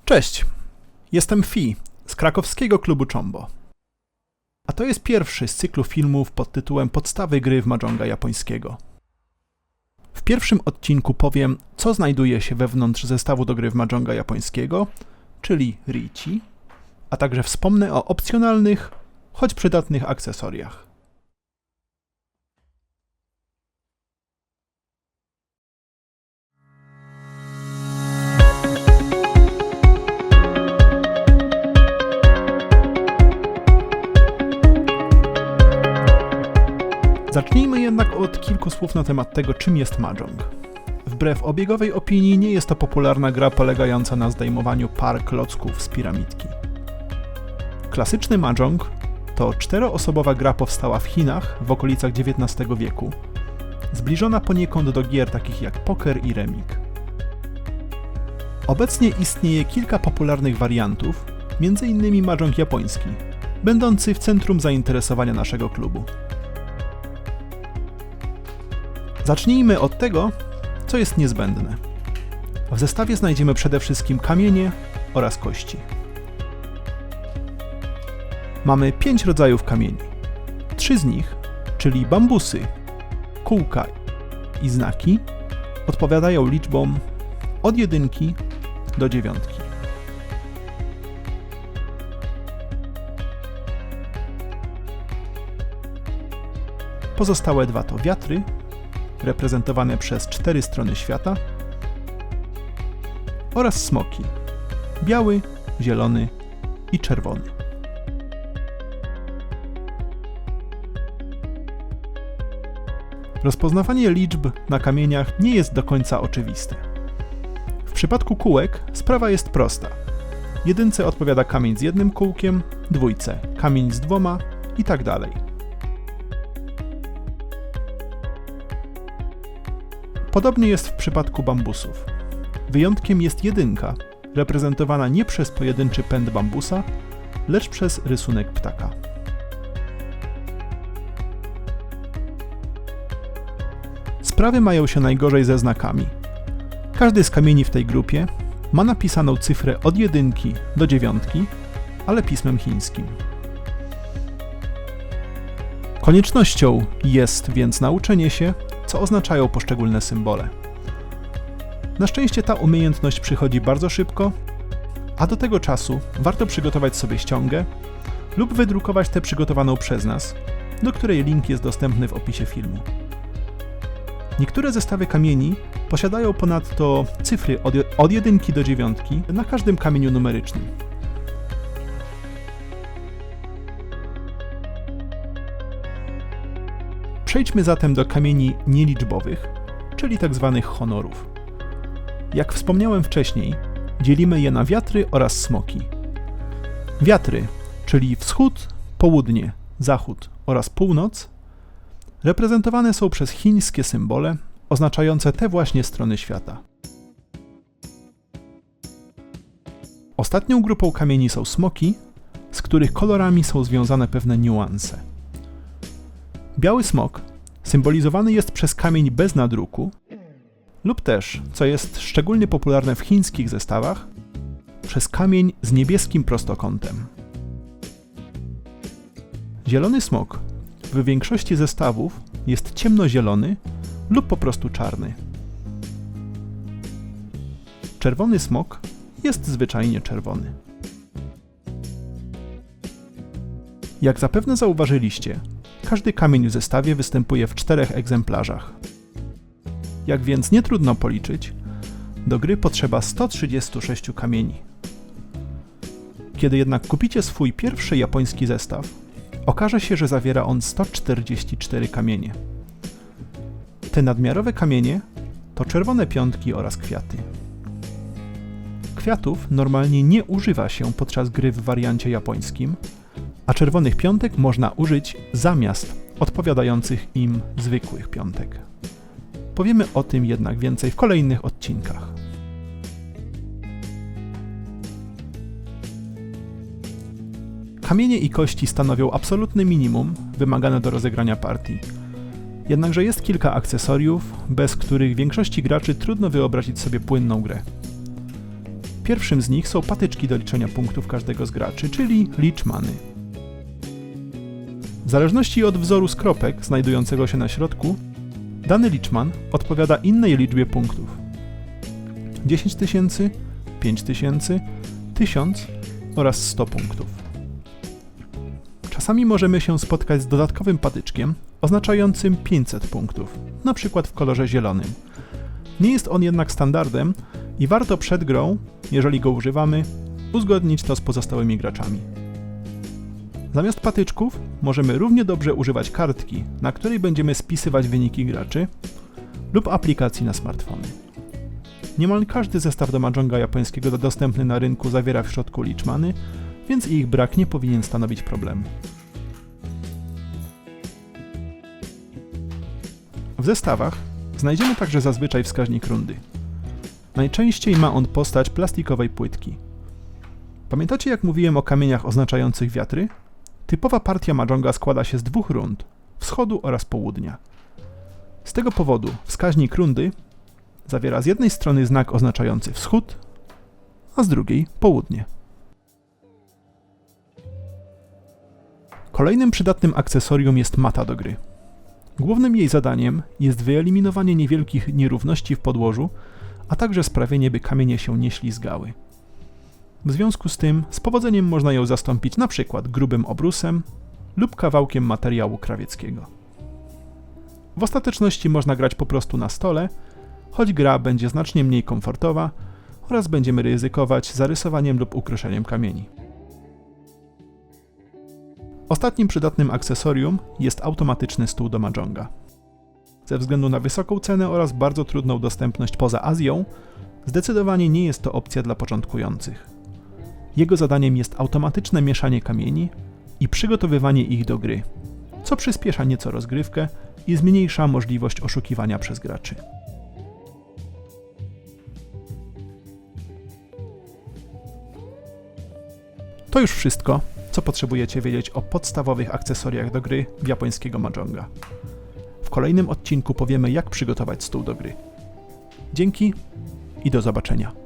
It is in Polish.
Cześć, jestem Fi z krakowskiego klubu Chombo. A to jest pierwszy z cyklu filmów pod tytułem Podstawy gry w Mahjonga japońskiego. W pierwszym odcinku powiem, co znajduje się wewnątrz zestawu do gry w Mahjonga japońskiego, czyli Riichi, a także wspomnę o opcjonalnych, choć przydatnych akcesoriach. Zacznijmy jednak od kilku słów na temat tego, czym jest Mahjong. Wbrew obiegowej opinii nie jest to popularna gra polegająca na zdejmowaniu par klocków z piramidki. Klasyczny Mahjong to czteroosobowa gra powstała w Chinach w okolicach XIX wieku, zbliżona poniekąd do gier takich jak poker i remik. Obecnie istnieje kilka popularnych wariantów, m.in. Mahjong japoński, będący w centrum zainteresowania naszego klubu. Zacznijmy od tego, co jest niezbędne. W zestawie znajdziemy przede wszystkim kamienie oraz kości. Mamy 5 rodzajów kamieni. 3 z nich, czyli bambusy, kółka i znaki, odpowiadają liczbom od 1 do 9. Pozostałe 2 to wiatry, reprezentowane przez 4 strony świata, oraz smoki, biały, zielony i czerwony. Rozpoznawanie liczb na kamieniach nie jest do końca oczywiste. W przypadku kółek sprawa jest prosta. 1 odpowiada kamień z 1 kółkiem, 2 kamień z 2 i tak dalej. Podobnie jest w przypadku bambusów. Wyjątkiem jest 1, reprezentowana nie przez pojedynczy pęd bambusa, lecz przez rysunek ptaka. Sprawy mają się najgorzej ze znakami. Każdy z kamieni w tej grupie ma napisaną cyfrę od 1 do 9, ale pismem chińskim. Koniecznością jest więc nauczenie się, co oznaczają poszczególne symbole. Na szczęście ta umiejętność przychodzi bardzo szybko, a do tego czasu warto przygotować sobie ściągę lub wydrukować tę przygotowaną przez nas, do której link jest dostępny w opisie filmu. Niektóre zestawy kamieni posiadają ponadto cyfry od 1 do 9 na każdym kamieniu numerycznym. Przejdźmy zatem do kamieni nieliczbowych, czyli tzw. honorów. Jak wspomniałem wcześniej, dzielimy je na wiatry oraz smoki. Wiatry, czyli wschód, południe, zachód oraz północ, reprezentowane są przez chińskie symbole oznaczające te właśnie strony świata. Ostatnią grupą kamieni są smoki, z których kolorami są związane pewne niuanse. Biały smok symbolizowany jest przez kamień bez nadruku lub też, co jest szczególnie popularne w chińskich zestawach, przez kamień z niebieskim prostokątem. Zielony smok w większości zestawów jest ciemnozielony lub po prostu czarny. Czerwony smok jest zwyczajnie czerwony. Jak zapewne zauważyliście, każdy kamień w zestawie występuje w 4 egzemplarzach. Jak więc nie trudno policzyć, do gry potrzeba 136 kamieni. Kiedy jednak kupicie swój pierwszy japoński zestaw, okaże się, że zawiera on 144 kamienie. Te nadmiarowe kamienie to czerwone piątki oraz kwiaty. Kwiatów normalnie nie używa się podczas gry w wariancie japońskim, a czerwonych piątek można użyć zamiast odpowiadających im zwykłych piątek. Powiemy o tym jednak więcej w kolejnych odcinkach. Kamienie i kości stanowią absolutne minimum wymagane do rozegrania partii. Jednakże jest kilka akcesoriów, bez których większości graczy trudno wyobrazić sobie płynną grę. Pierwszym z nich są patyczki do liczenia punktów każdego z graczy, czyli liczmany. W zależności od wzoru z kropek znajdującego się na środku, dany liczman odpowiada innej liczbie punktów. 10 000, 5 000, 1000 oraz 100 punktów. Czasami możemy się spotkać z dodatkowym patyczkiem oznaczającym 500 punktów, na przykład w kolorze zielonym. Nie jest on jednak standardem i warto przed grą, jeżeli go używamy, uzgodnić to z pozostałymi graczami. Zamiast patyczków możemy równie dobrze używać kartki, na której będziemy spisywać wyniki graczy, lub aplikacji na smartfony. Niemal każdy zestaw do Mahjonga japońskiego dostępny na rynku zawiera w środku liczmany, więc ich brak nie powinien stanowić problemu. W zestawach znajdziemy także zazwyczaj wskaźnik rundy. Najczęściej ma on postać plastikowej płytki. Pamiętacie, jak mówiłem o kamieniach oznaczających wiatry? Typowa partia Mahjonga składa się z 2 rund, wschodu oraz południa. Z tego powodu wskaźnik rundy zawiera z jednej strony znak oznaczający wschód, a z drugiej południe. Kolejnym przydatnym akcesorium jest mata do gry. Głównym jej zadaniem jest wyeliminowanie niewielkich nierówności w podłożu, a także sprawienie, by kamienie się nie ślizgały. W związku z tym z powodzeniem można ją zastąpić np. grubym obrusem lub kawałkiem materiału krawieckiego. W ostateczności można grać po prostu na stole, choć gra będzie znacznie mniej komfortowa oraz będziemy ryzykować zarysowaniem lub ukruszeniem kamieni. Ostatnim przydatnym akcesorium jest automatyczny stół do Mahjonga. Ze względu na wysoką cenę oraz bardzo trudną dostępność poza Azją, zdecydowanie nie jest to opcja dla początkujących. Jego zadaniem jest automatyczne mieszanie kamieni i przygotowywanie ich do gry, co przyspiesza nieco rozgrywkę i zmniejsza możliwość oszukiwania przez graczy. To już wszystko, co potrzebujecie wiedzieć o podstawowych akcesoriach do gry w japońskiego Mahjonga. W kolejnym odcinku powiemy, jak przygotować stół do gry. Dzięki i do zobaczenia.